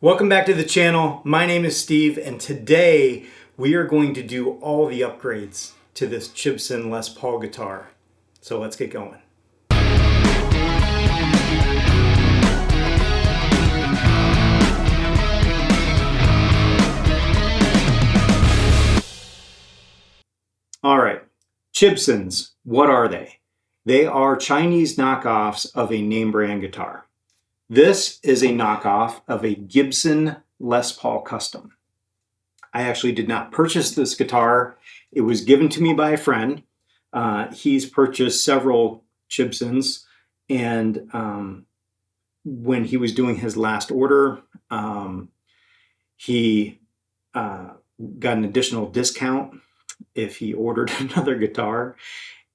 Welcome back to the channel. My name is Steve, and today we are going to do all the upgrades to this Chibson Les Paul guitar. So let's get going. All right, Chibsons, what are they? They are Chinese knockoffs of a name brand guitar. This is a knockoff of a Gibson Les Paul Custom. I actually did not purchase this guitar. It was given to me by a friend. He's purchased several Chibsons, and when he was doing his last order, he got an additional discount if he ordered another guitar.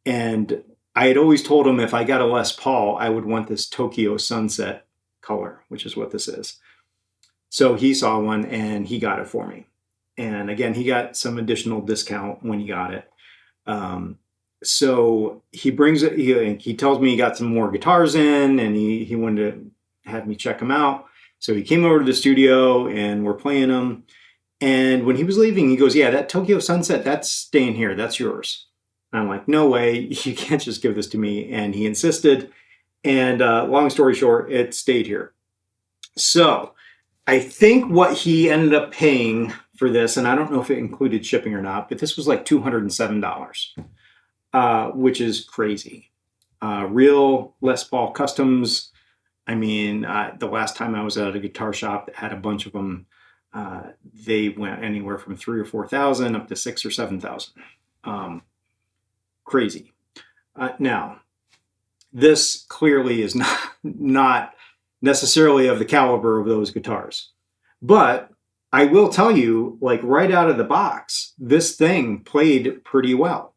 And I had always told him if I got a Les Paul, I would want this Tokyo Sunset color, which is what this is. So he saw one and he got it for me. And again, he got some additional discount when he got it. So he brings it, he tells me he got some more guitars in, and he wanted to have me check them out. So he came over to the studio and we're playing them. And when he was leaving, he goes, "Yeah, that Tokyo Sunset, that's staying here. That's yours." And I'm like, "No way, you can't just give this to me." And he insisted. And long story short, it stayed here. So I think what he ended up paying for this, and I don't know if it included shipping or not, but this was like $207, which is crazy. Real Les Paul Customs. I mean, the last time I was at a guitar shop that had a bunch of them, they went anywhere from $3,000 or $4,000 up to $6,000 or $7,000. Crazy. Now, this clearly is not necessarily of the caliber of those guitars. But I will tell you, like right out of the box, this thing played pretty well.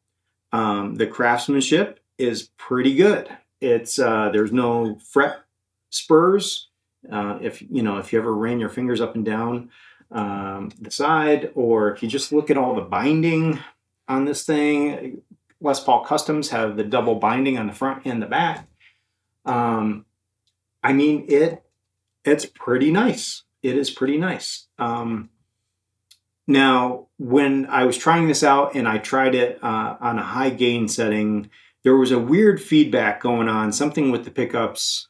The craftsmanship is pretty good. It's there's no fret spurs. If you ever ran your fingers up and down the side, or if you just look at all the binding on this thing, Les Paul Customs have the double binding on the front and the back. I mean, it's pretty nice. It is pretty nice. Now, when I was trying this out and I tried it on a high gain setting, there was a weird feedback going on, something with the pickups.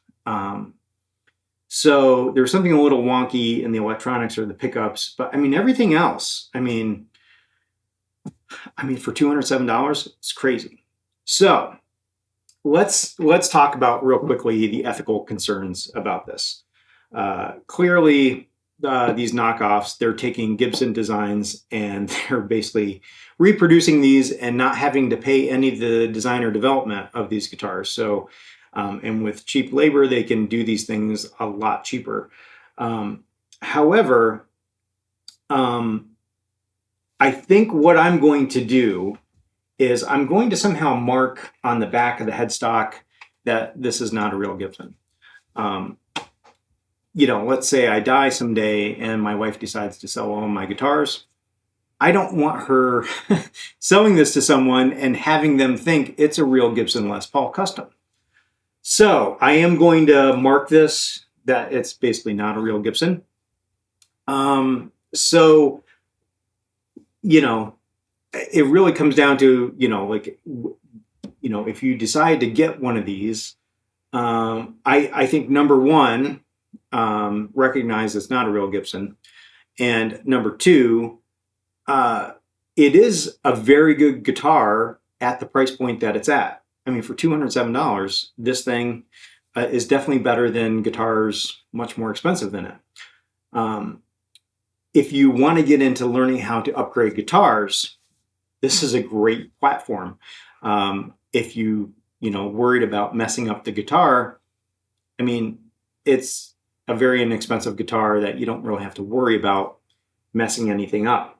So there was something a little wonky in the electronics or the pickups, but I mean, everything else, I mean, for $207, it's crazy. So let's talk about real quickly the ethical concerns about this. Clearly, these knockoffs, they're taking Gibson designs and they're basically reproducing these and not having to pay any of the design or development of these guitars. So, and with cheap labor, they can do these things a lot cheaper. However, I think what I'm going to do is I'm going to somehow mark on the back of the headstock that this is not a real Gibson. Let's say I die someday and my wife decides to sell all of my guitars. I don't want her selling this to someone and having them think it's a real Gibson Les Paul Custom. So I am going to mark this that it's basically not a real Gibson. It really comes down to, if you decide to get one of these, I think number one, recognize it's not a real Gibson. And number two, it is a very good guitar at the price point that it's at. I mean, for $207, this thing is definitely better than guitars much more expensive than it. If you want to get into learning how to upgrade guitars, this is a great platform. If you, worried about messing up the guitar, I mean, it's a very inexpensive guitar that you don't really have to worry about messing anything up.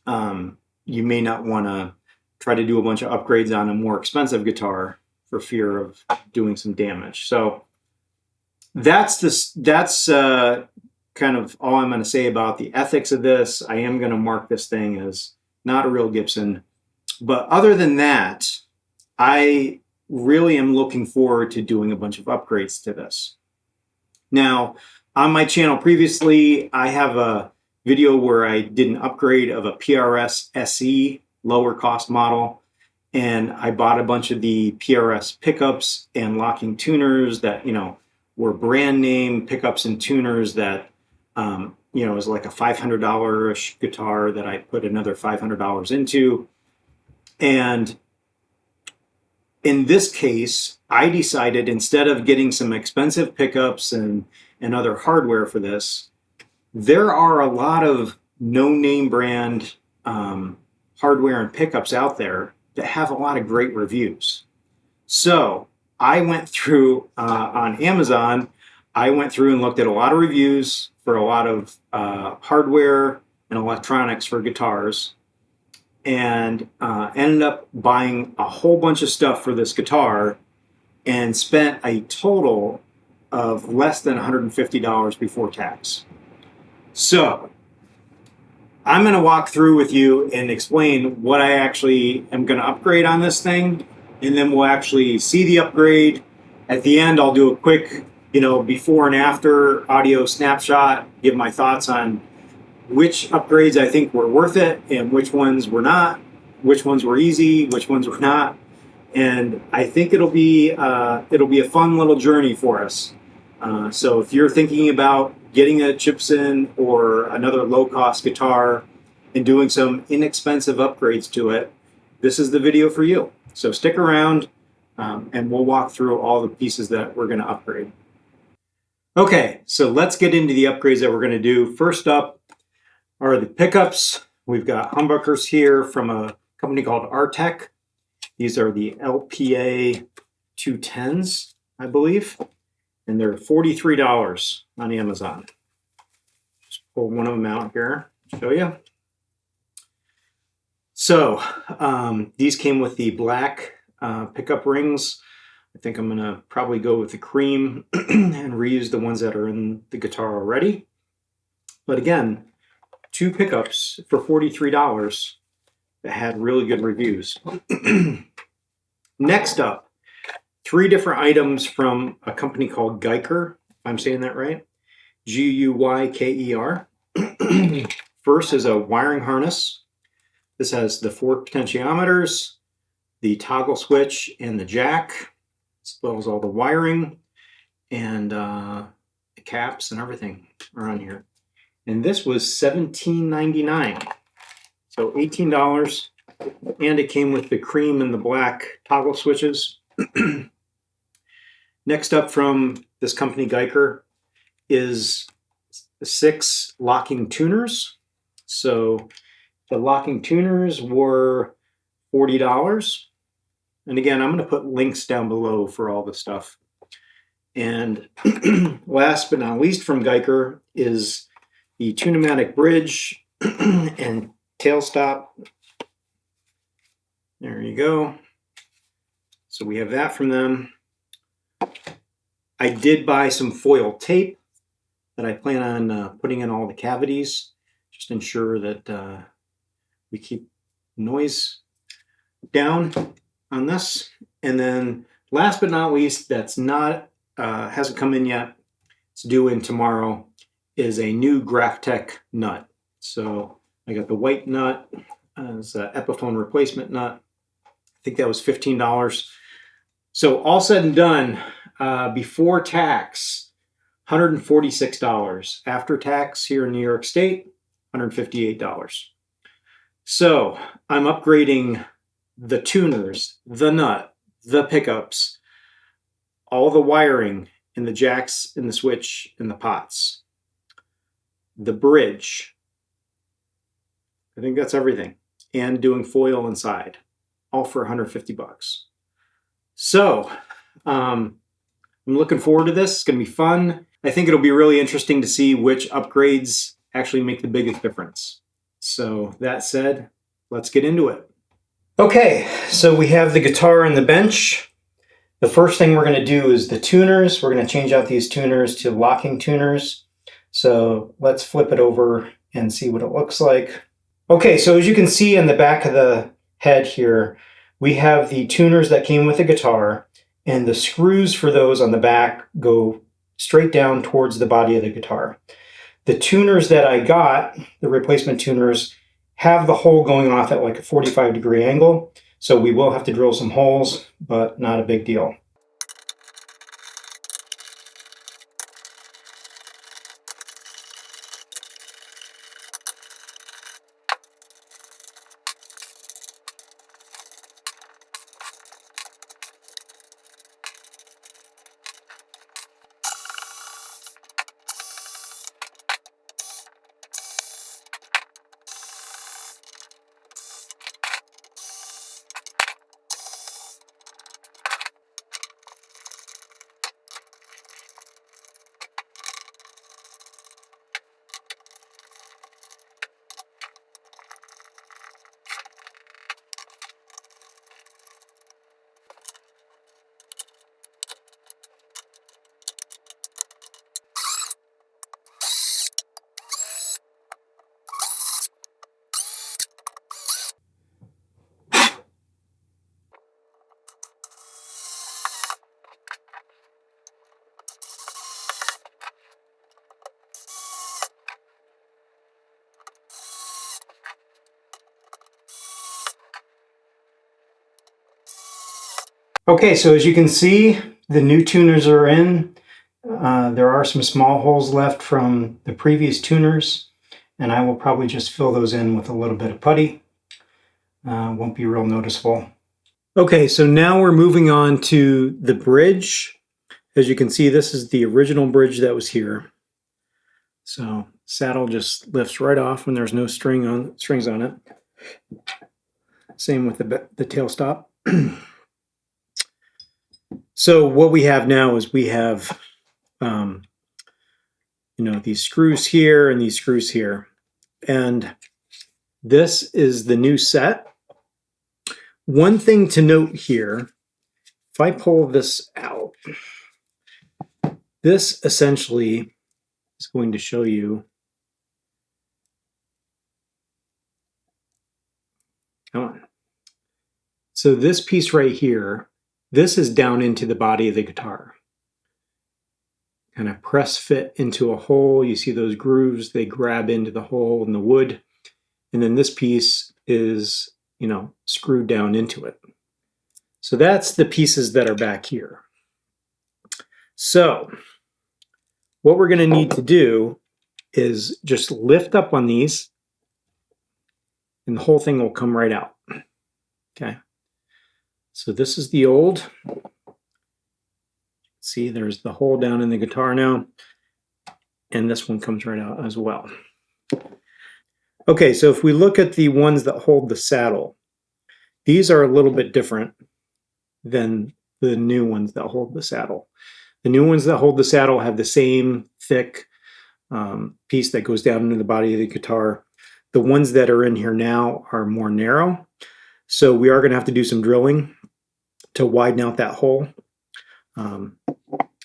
You may not want to try to do a bunch of upgrades on a more expensive guitar for fear of doing some damage. So that's kind of all I'm going to say about the ethics of this. I am going to mark this thing as not a real Gibson. But other than that, I really am looking forward to doing a bunch of upgrades to this. Now, On my channel previously, I have a video where I did an upgrade of a PRS SE lower cost model, and I bought a bunch of the PRS pickups and locking tuners that, were brand name pickups and tuners that, it was like a $500-ish guitar that I put another $500 into. And in this case, I decided, instead of getting some expensive pickups and other hardware for this, there are a lot of no-name brand hardware and pickups out there that have a lot of great reviews. So I went through on Amazon, I went through and looked at a lot of reviews for a lot of hardware and electronics for guitars, and ended up buying a whole bunch of stuff for this guitar and spent a total of less than $150 before tax. So I'm going to walk through with you and explain what I actually am going to upgrade on this thing, and then we'll actually see the upgrade. At the end, I'll do a quick, before and after audio snapshot, give my thoughts on which upgrades I think were worth it and which ones were not, which ones were easy, which ones were not. And I think it'll be a fun little journey for us. So if you're thinking about getting a Chibson or another low-cost guitar and doing some inexpensive upgrades to it, this is the video for you. So stick around and we'll walk through all the pieces that we're going to upgrade. Okay, so let's get into the upgrades that we're going to do. First up are the pickups. We've got humbuckers here from a company called Artec. These are the LPA 210s, I believe, and they're $43 on Amazon. Just pull one of them out here, show you. So these came with the black pickup rings. I think I'm gonna probably go with the cream and reuse the ones that are in the guitar already. But again, 2 pickups for $43 that had really good reviews. Next up, 3 different items from a company called Guyker. If I'm saying that right. Guyker. First is a wiring harness. This has the 4 potentiometers, the toggle switch, and the jack, as well as all the wiring and the caps and everything are on here. And this was $17.99, so $18, and it came with the cream and the black toggle switches. Next up from this company, Guyker, is 6 locking tuners. So the locking tuners were $40. And again, I'm going to put links down below for all the stuff. And last but not least from Guyker is the Tune-O-Matic Bridge and tailstop. There you go. So we have that from them. I did buy some foil tape that I plan on putting in all the cavities, just to ensure that we keep noise down on this. And then last but not least, that's not hasn't come in yet, it's due in tomorrow, is a new Graphtec nut. So I got the white nut as an Epiphone replacement nut. I think that was $15. So all said and done, before tax, $146. After tax here in New York State, $158. So I'm upgrading the tuners, the nut, the pickups, all the wiring in the jacks, in the switch, in the pots, the bridge. I think that's everything. And doing foil inside, all for $150. So I'm looking forward to this. It's going to be fun. I think it'll be really interesting to see which upgrades actually make the biggest difference. So that said, let's get into it. Okay, so we have the guitar and the bench. The first thing we're going to do is the tuners. We're going to change out these tuners to locking tuners. So let's flip it over and see what it looks like. Okay, so as you can see in the back of the head here, we have the tuners that came with the guitar, and the screws for those on the back go straight down towards the body of the guitar. The tuners that I got, the replacement tuners, have the hole going off at like a 45-degree angle, so we will have to drill some holes, but not a big deal. Okay, so as you can see, the new tuners are in. There are some small holes left from the previous tuners, and I will probably just fill those in with a little bit of putty. Won't be real noticeable. Okay, so now we're moving on to the bridge. As you can see, this is the original bridge that was here. So saddle just lifts right off when there's no strings on it. Same with the tail stop. So what we have now is we have, these screws here and these screws here. And this is the new set. One thing to note here, if I pull this out, this essentially is going to show you, come on. So this piece right here, this is down into the body of the guitar. Kind of press fit into a hole. You see those grooves, they grab into the hole in the wood. And then this piece is, screwed down into it. So that's the pieces that are back here. So what we're going to need to do is just lift up on these and the whole thing will come right out. Okay. So this is the old. See, there's the hole down in the guitar now. And this one comes right out as well. Okay, so if we look at the ones that hold the saddle, these are a little bit different than the new ones that hold the saddle. The new ones that hold the saddle have the same thick piece that goes down into the body of the guitar. The ones that are in here now are more narrow. So we are going to have to do some drilling to widen out that hole.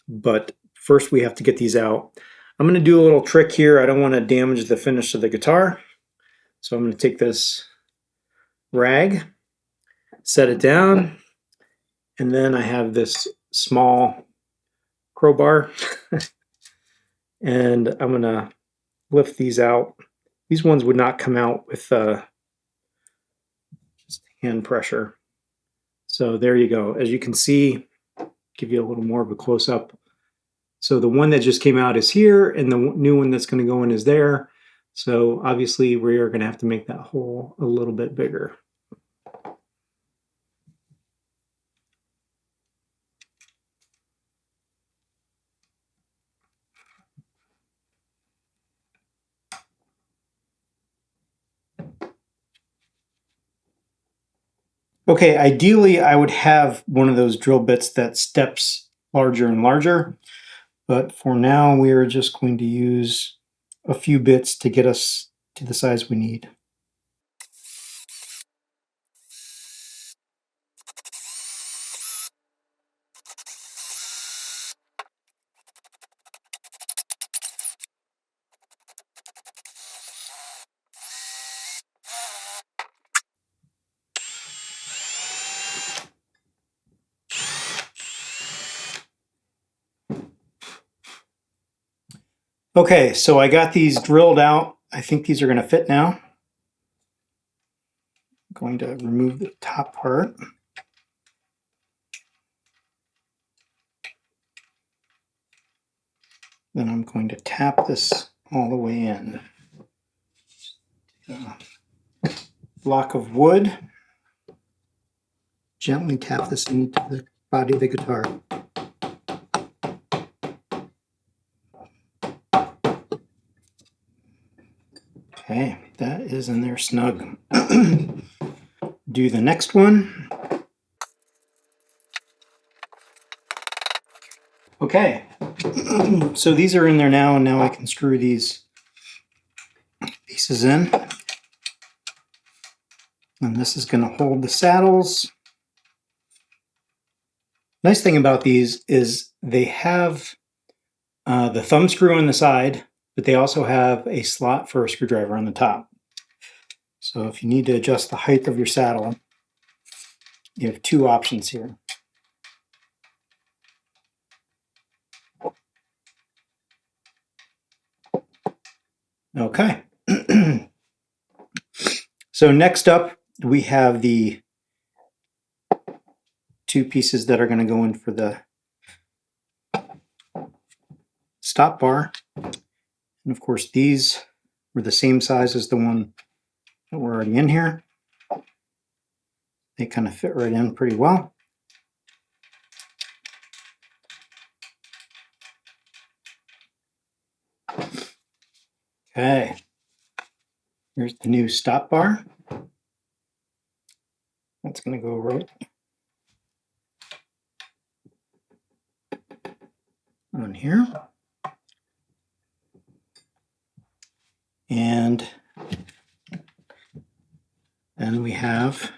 But first we have to get these out. I'm going to do a little trick here. I don't want to damage the finish of the guitar. So I'm going to take this rag, set it down, and then I have this small crowbar and I'm going to lift these out. These ones would not come out with just hand pressure. So there you go. As you can see, give you a little more of a close-up. So the one that just came out is here, and the new one that's going to go in is there. So obviously we are going to have to make that hole a little bit bigger. Okay, ideally I would have one of those drill bits that steps larger and larger, but for now we are just going to use a few bits to get us to the size we need. Okay, so I got these drilled out. I think these are going to fit now. I'm going to remove the top part. Then I'm going to tap this all the way in. Block of wood. Gently tap this into the body of the guitar. Okay, that is in there snug. Do the next one. Okay, so these are in there now, and now I can screw these pieces in. And this is going to hold the saddles. Nice thing about these is they have the thumb screw on the side, but they also have a slot for a screwdriver on the top. So if you need to adjust the height of your saddle, you have two options here. Okay. So next up, we have the two pieces that are going to go in for the stop bar. And of course, these were the same size as the one that were already in here. They kind of fit right in pretty well. Okay. Here's the new stop bar. That's going to go right on here. And then we have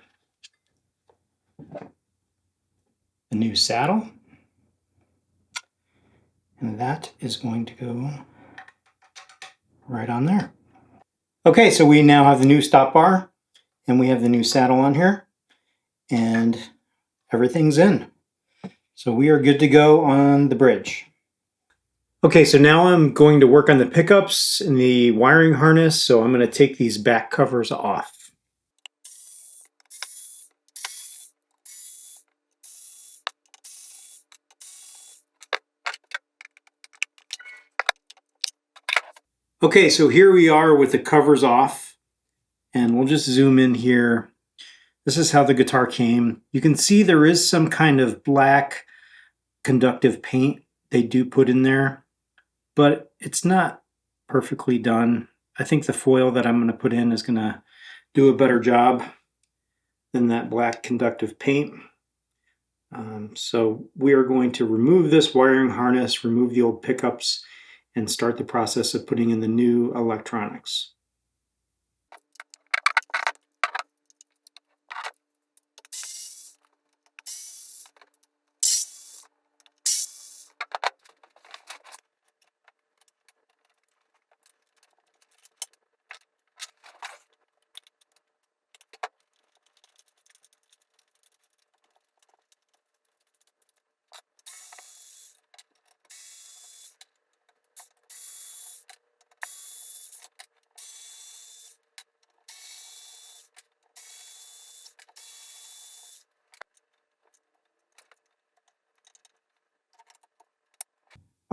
the new saddle. And that is going to go right on there. Okay, so we now have the new stop bar and we have the new saddle on here and everything's in. So we are good to go on the bridge. Okay, so now I'm going to work on the pickups and the wiring harness. So I'm going to take these back covers off. Okay, so here we are with the covers off, and we'll just zoom in here. This is how the guitar came. You can see there is some kind of black conductive paint they do put in there, but it's not perfectly done. I think the foil that I'm going to put in is going to do a better job than that black conductive paint. So we are going to remove this wiring harness, remove the old pickups, and start the process of putting in the new electronics.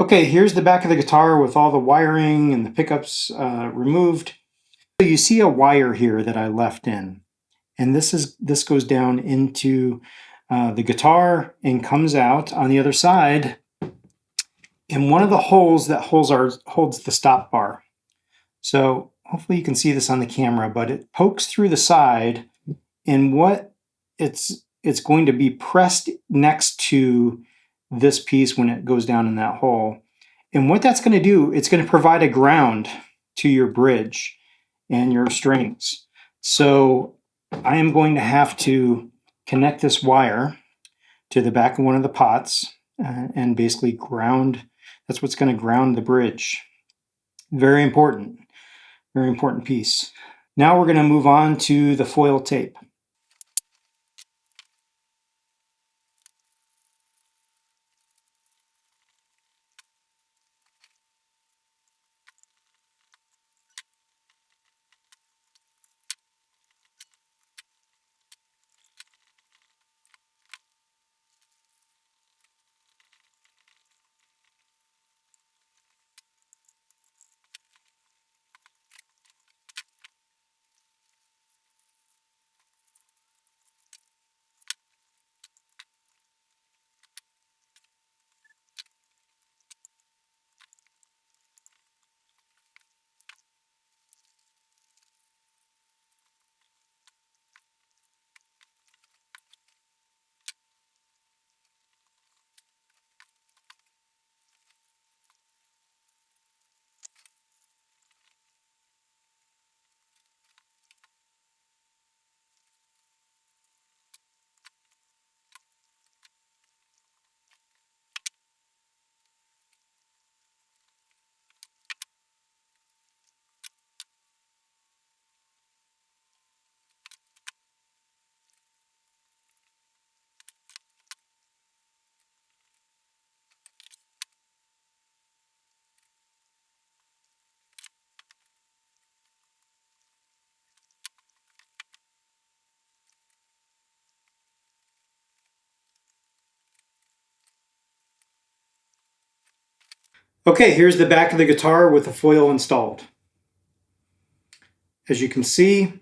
Okay, here's the back of the guitar with all the wiring and the pickups removed. So you see a wire here that I left in, and this goes down into the guitar and comes out on the other side in one of the holes that holds the stop bar. So hopefully you can see this on the camera, but it pokes through the side, and what it's going to be pressed next to this piece when it goes down in that hole. And what that's going to do, it's going to provide a ground to your bridge and your strings. So I am going to have to connect this wire to the back of one of the pots and basically ground. That's what's going to ground the bridge. Very important piece. Now we're going to move on to the foil tape. Okay, here's the back of the guitar with the foil installed. As you can see,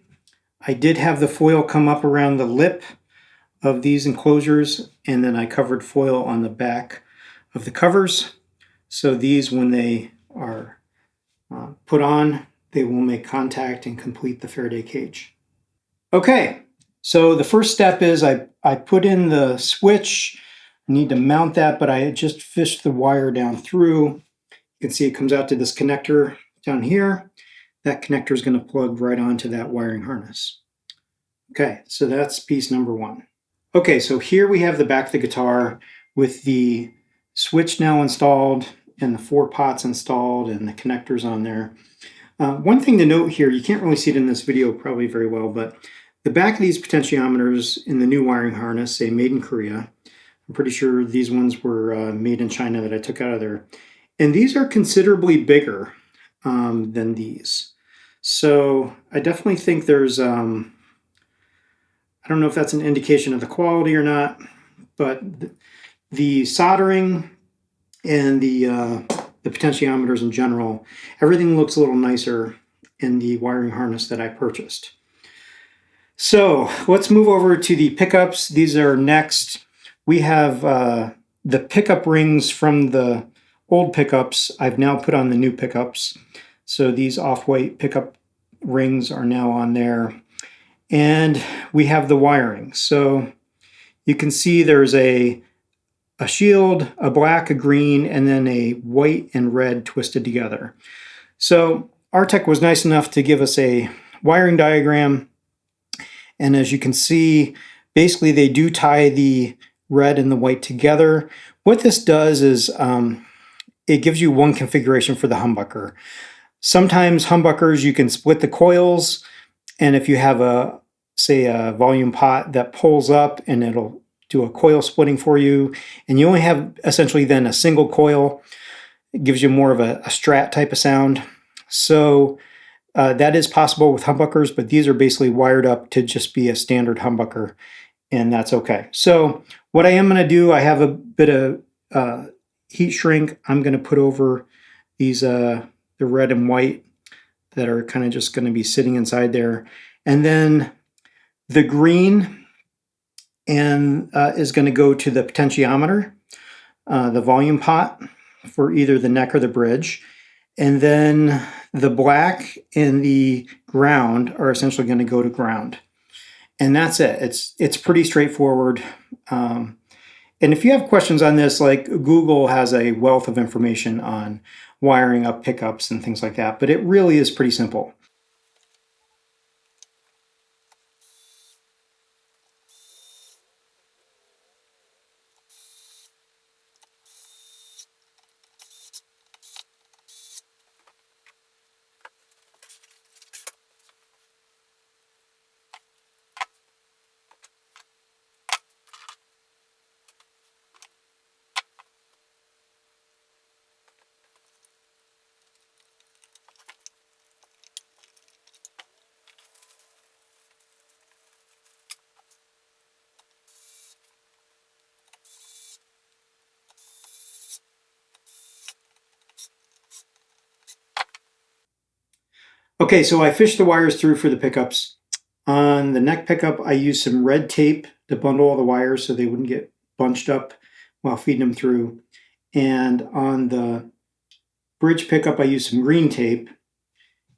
I did have the foil come up around the lip of these enclosures, and then I covered foil on the back of the covers. So these, when they are put on, they will make contact and complete the Faraday cage. Okay, so the first step is I put in the switch. I need to mount that, but I just fished the wire down through. You can see it comes out to this connector down here. That connector is going to plug right onto that wiring harness. Okay, so that's piece number one. Okay, so here we have the back of the guitar with the switch now installed and the 4 pots installed and the connectors on there. One thing to note here, you can't really see it in this video probably very well, but the back of these potentiometers in the new wiring harness say made in Korea. I'm pretty sure these ones were made in China that I took out of there. And these are considerably bigger than these. So I definitely think there's, I don't know if that's an indication of the quality or not, but the soldering and the potentiometers in general, everything looks a little nicer in the wiring harness that I purchased. So let's move over to the pickups. These are next. We have the pickup rings from the old pickups. I've now put on the new pickups. So these off-white pickup rings are now on there. And we have the wiring. So you can see there's a shield, a black, a green, and then a white and red twisted together. So Artec was nice enough to give us a wiring diagram. And as you can see, basically they do tie the red and the white together. What this does is it gives you one configuration for the humbucker. Sometimes humbuckers, you can split the coils, and if you have a, say, a volume pot that pulls up and it'll do a coil splitting for you, and you only have essentially then a single coil, it gives you more of a Strat type of sound. So that is possible with humbuckers, but these are basically wired up to just be a standard humbucker, and that's okay. So what I am going to do, I have a bit of heat shrink I'm going to put over these the red and white that are kind of just going to be sitting inside there, and then the green and is going to go to the potentiometer, the volume pot for either the neck or the bridge, and then the black and the ground are essentially going to go to ground, and that's it. It's pretty straightforward. And if you have questions on this, like Google has a wealth of information on wiring up pickups and things like that, but it really is pretty simple. Okay, so I fished the wires through for the pickups. On the neck pickup, I used some red tape to bundle all the wires so they wouldn't get bunched up while feeding them through. And on the bridge pickup, I used some green tape.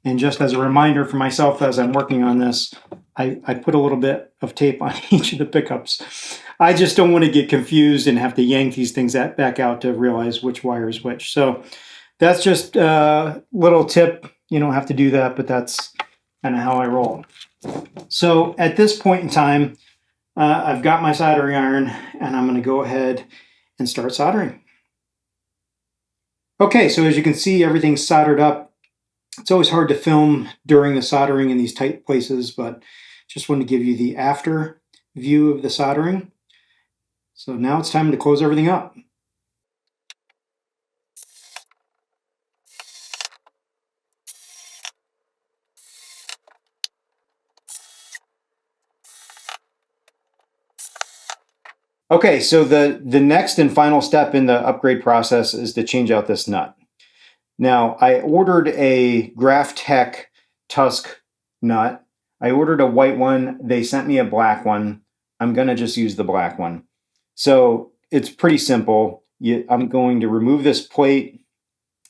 And just as a reminder for myself as I'm working on this, I put a little bit of tape on each of the pickups. I just don't want to get confused and have to yank these things back out to realize which wire is which. So that's just a little tip. You don't have to do that, but that's kind of how I roll. So at this point in time, I've got my soldering iron, and I'm going to go ahead and start soldering. Okay, so as you can see, everything's soldered up. It's always hard to film during the soldering in these tight places, but just wanted to give you the after view of the soldering. So now it's time to close everything up. Okay, so the next and final step in the upgrade process is to change out this nut. Now, I ordered a Graphtec Tusk nut. I ordered a white one. They sent me a black one. I'm going to just use the black one. So it's pretty simple. I'm going to remove this plate.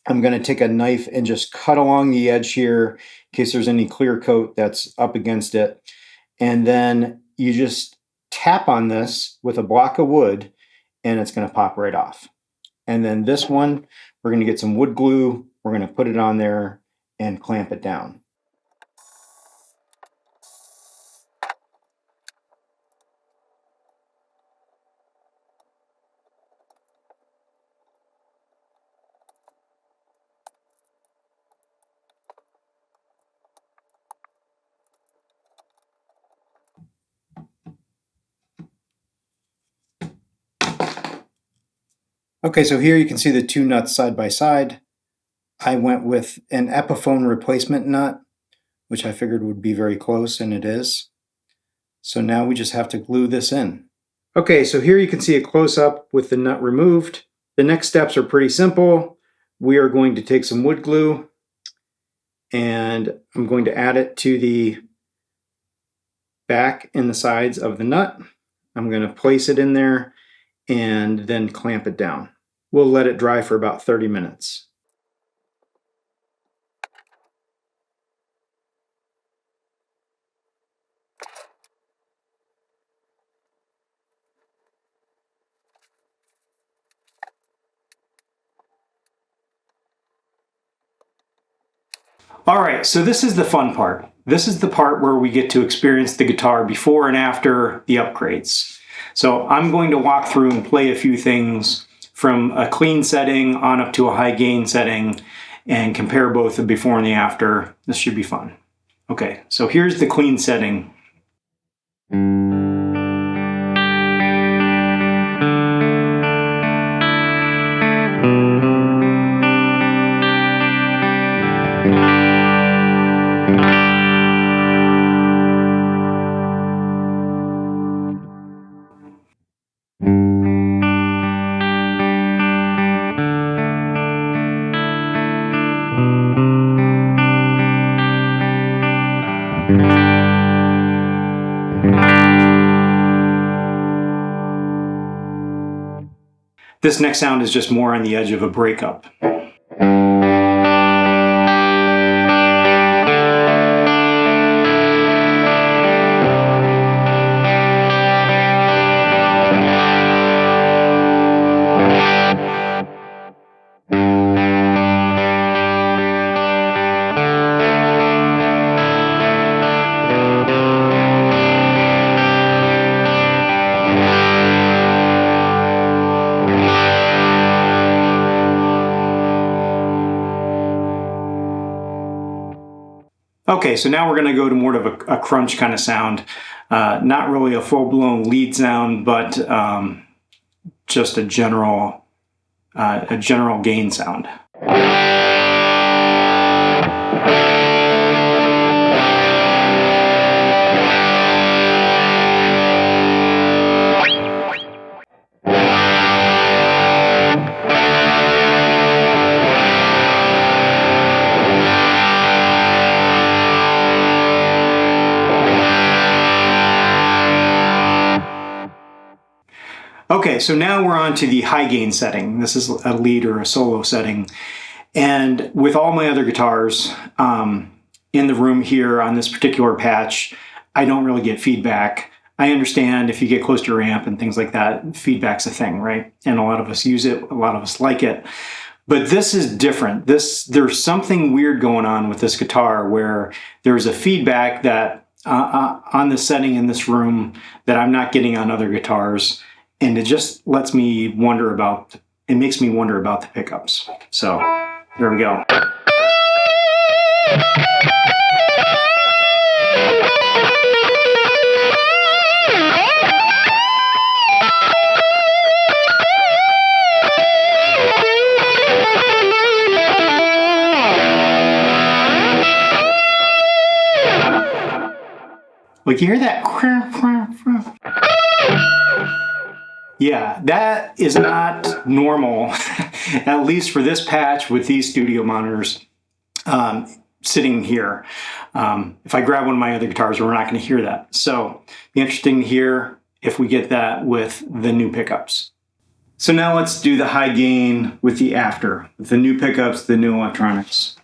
I'm going to take a knife and just cut along the edge here in case there's any clear coat that's up against it. And then you just tap on this with a block of wood and it's going to pop right off. And then this one, we're going to get some wood glue. We're going to put it on there and clamp it down. Okay, so here you can see the two nuts side by side. I went with an Epiphone replacement nut, which I figured would be very close, and it is. So now we just have to glue this in. Okay, so here you can see a close-up with the nut removed. The next steps are pretty simple. We are going to take some wood glue, and I'm going to add it to the back and the sides of the nut. I'm going to place it in there and then clamp it down. We'll let it dry for about 30 minutes. All right, so this is the fun part. This is the part where we get to experience the guitar before and after the upgrades. So I'm going to walk through and play a few things from a clean setting on up to a high gain setting and compare both the before and the after. This should be fun. Okay, so here's the clean setting. This next sound is just more on the edge of a breakup. Okay, so now we're going to go to more of a crunch kind of sound. Not really a full-blown lead sound, but just a general gain sound. Okay, so now we're on to the high gain setting. This is a lead or a solo setting. And with all my other guitars in the room here on this particular patch, I don't really get feedback. I understand if you get close to your amp and things like that, feedback's a thing, right? And a lot of us use it, a lot of us like it. But this is different. There's something weird going on with this guitar where there's a feedback that on the setting in this room that I'm not getting on other guitars. And it just lets me wonder about, it makes me wonder about the pickups. So, here we go. Like, you hear that? Yeah, that is not normal at least for this patch with these studio monitors sitting here. If I grab one of my other guitars, we're not going to hear that. So be interesting to hear if we get that with the new pickups. So now let's do the high gain with the after, with the new pickups, the new electronics.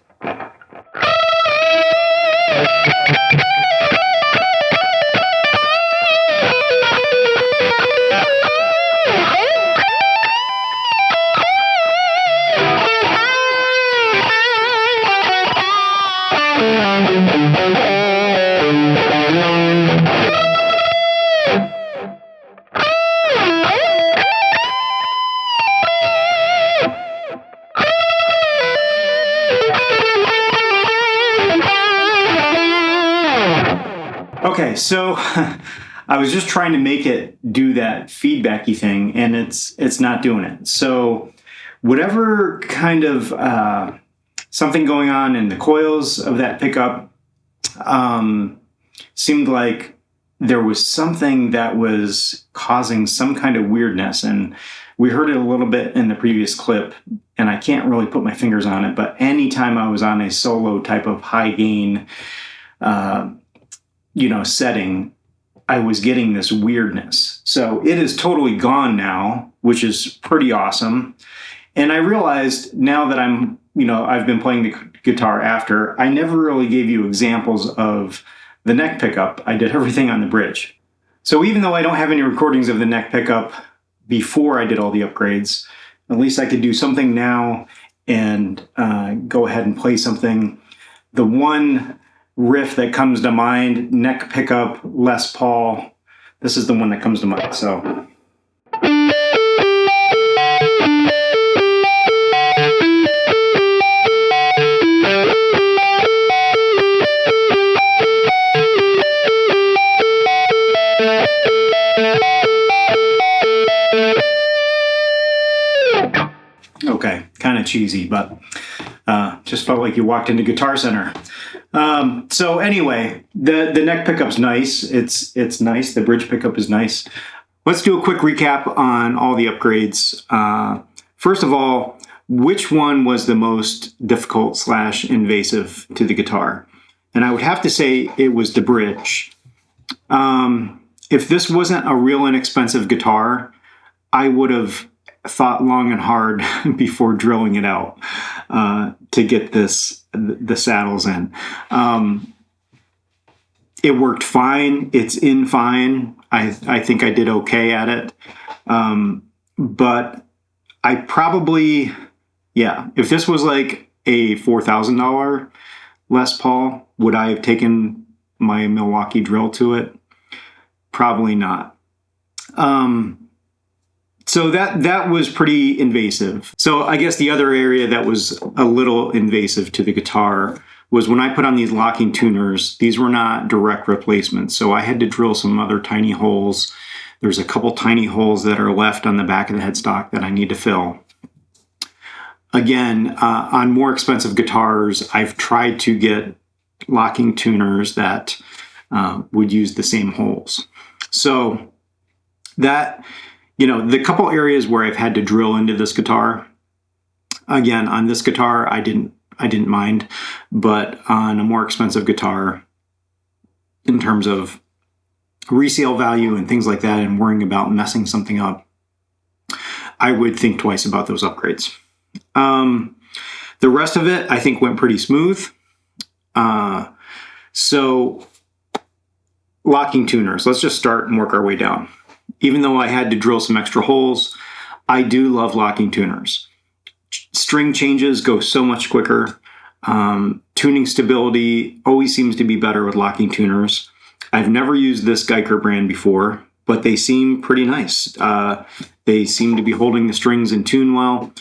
Okay, so I was just trying to make it do that feedbacky thing, and it's not doing it. So whatever kind of something going on in the coils of that pickup seemed like there was something that was causing some kind of weirdness, and we heard it a little bit in the previous clip, and I can't really put my fingers on it, but anytime I was on a solo type of high gain setting, I was getting this weirdness. So it is totally gone now, which is pretty awesome. And I realized now that I've been playing the guitar after, I never really gave you examples of the neck pickup. I did everything on the bridge. So even though I don't have any recordings of the neck pickup before I did all the upgrades, at least I could do something now and go ahead and play something. The one riff that comes to mind, neck pickup, Les Paul. This is the one that comes to mind. So. Okay, kind of cheesy, but just felt like you walked into Guitar Center. So anyway, the neck pickup's nice. It's nice. The bridge pickup is nice. Let's do a quick recap on all the upgrades. First of all, which one was the most difficult / invasive to the guitar? And I would have to say it was the bridge. If this wasn't a real inexpensive guitar, I would have thought long and hard before drilling it out to get the saddles in. It worked fine. It's in fine. I think I did okay at it. But I probably, if this was like a $4,000 Les Paul, would I have taken my Milwaukee drill to it? Probably not. So that was pretty invasive. So I guess the other area that was a little invasive to the guitar was when I put on these locking tuners. These were not direct replacements, so I had to drill some other tiny holes. There's a couple tiny holes that are left on the back of the headstock that I need to fill. Again, on more expensive guitars, I've tried to get locking tuners that would use the same holes. So that, the couple areas where I've had to drill into this guitar, again, on this guitar, I didn't mind, but on a more expensive guitar, in terms of resale value and things like that, and worrying about messing something up, I would think twice about those upgrades. The rest of it, I think, went pretty smooth. So locking tuners, let's just start and work our way down. Even though I had to drill some extra holes, I do love locking tuners. String changes go so much quicker. Tuning stability always seems to be better with locking tuners. I've never used this Guyker brand before, but they seem pretty nice. They seem to be holding the strings in tune well.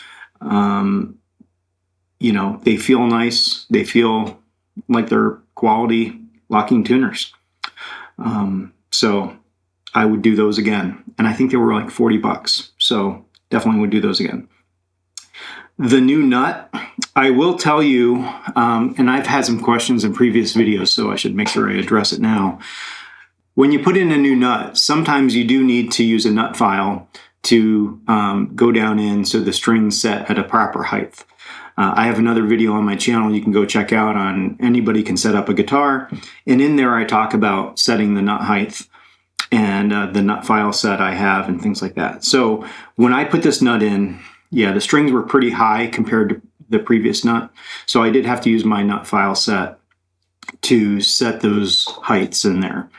They feel nice. They feel like they're quality locking tuners. So I would do those again. And I think they were like $40. So definitely would do those again. The new nut, I will tell you, and I've had some questions in previous videos, so I should make sure I address it now. When you put in a new nut, sometimes you do need to use a nut file to go down in so the string's set at a proper height. I have another video on my channel you can go check out on anybody can set up a guitar, and in there I talk about setting the nut height and the nut file set I have and things like that. So when I put this nut in, yeah, the strings were pretty high compared to the previous nut, so I did have to use my nut file set to set those heights in there.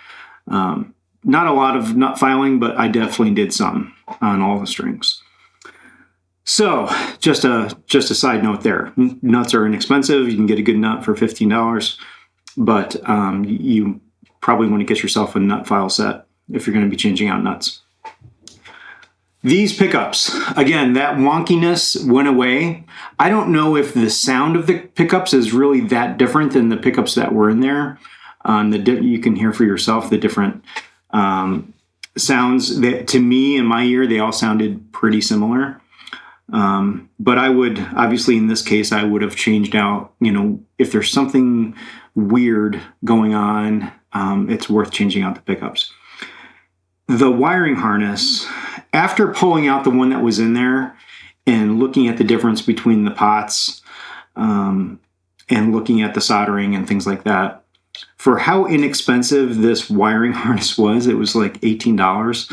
Not a lot of nut filing, but I definitely did some on all the strings. So just a side note there. Nuts are inexpensive. You can get a good nut for $15, but you probably want to get yourself a nut file set if you're going to be changing out nuts. These pickups, again, that wonkiness went away. I don't know if the sound of the pickups is really that different than the pickups that were in there. You can hear for yourself the different sounds. That, to me, in my ear, they all sounded pretty similar. But I would, obviously in this case, I would have changed out, you know, if there's something weird going on, it's worth changing out the pickups. The wiring harness, after pulling out the one that was in there and looking at the difference between the pots, and looking at the soldering and things like that, for how inexpensive this wiring harness was, it was like $18.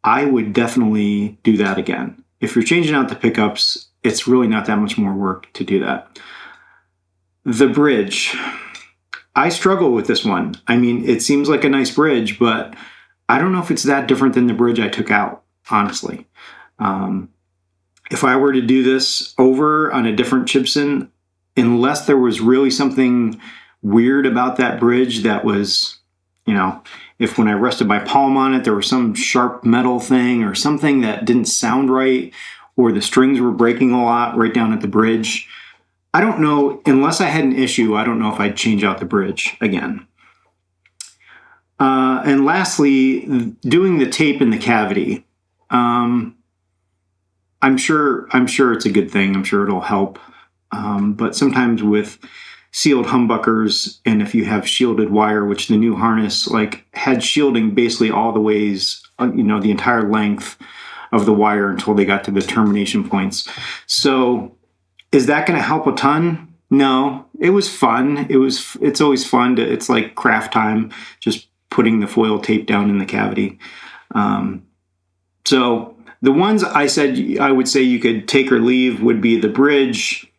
I would definitely do that again. If you're changing out the pickups, it's really not that much more work to do that. The bridge, I struggle with this one. I mean, it seems like a nice bridge, but I don't know if it's that different than the bridge I took out, honestly. If I were to do this over on a different Chibson, unless there was really something weird about that bridge that was, you know, if when I rested my palm on it, there was some sharp metal thing or something that didn't sound right, or the strings were breaking a lot right down at the bridge, I don't know, unless I had an issue, I don't know if I'd change out the bridge again. And lastly, doing the tape in the cavity. I'm sure it's a good thing. I'm sure it'll help. But sometimes with sealed humbuckers, and if you have shielded wire, which the new harness like had shielding basically all the ways, you know, the entire length of the wire until they got to the termination points. So is that going to help a ton? No, it was fun. It's always fun it's like craft time, just putting the foil tape down in the cavity. So the ones I said I would say you could take or leave would be the bridge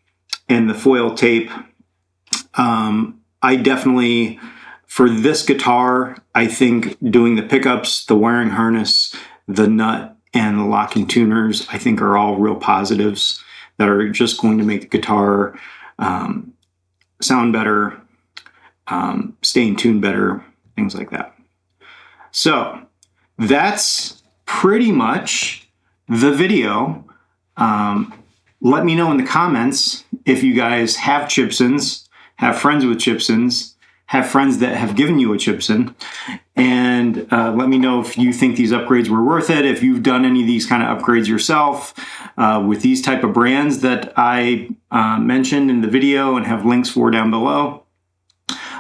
and the foil tape. I definitely, for this guitar, I think doing the pickups, the wiring harness, the nut, and the locking tuners, I think are all real positives that are just going to make the guitar sound better, stay in tune better, things like that. So that's pretty much the video. Let me know in the comments if you guys have Chibsons, have friends with Chibsons, have friends that have given you a Chibson, and let me know if you think these upgrades were worth it, if you've done any of these kind of upgrades yourself with these type of brands that I mentioned in the video and have links for down below.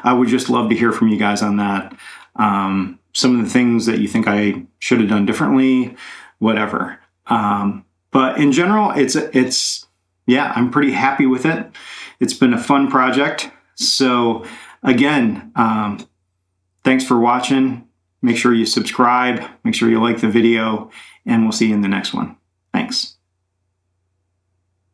I would just love to hear from you guys on that. Some of the things that you think I should have done differently, whatever. But in general, yeah, I'm pretty happy with it. It's been a fun project. So again, thanks for watching. Make sure you subscribe, make sure you like the video, and we'll see you in the next one. Thanks.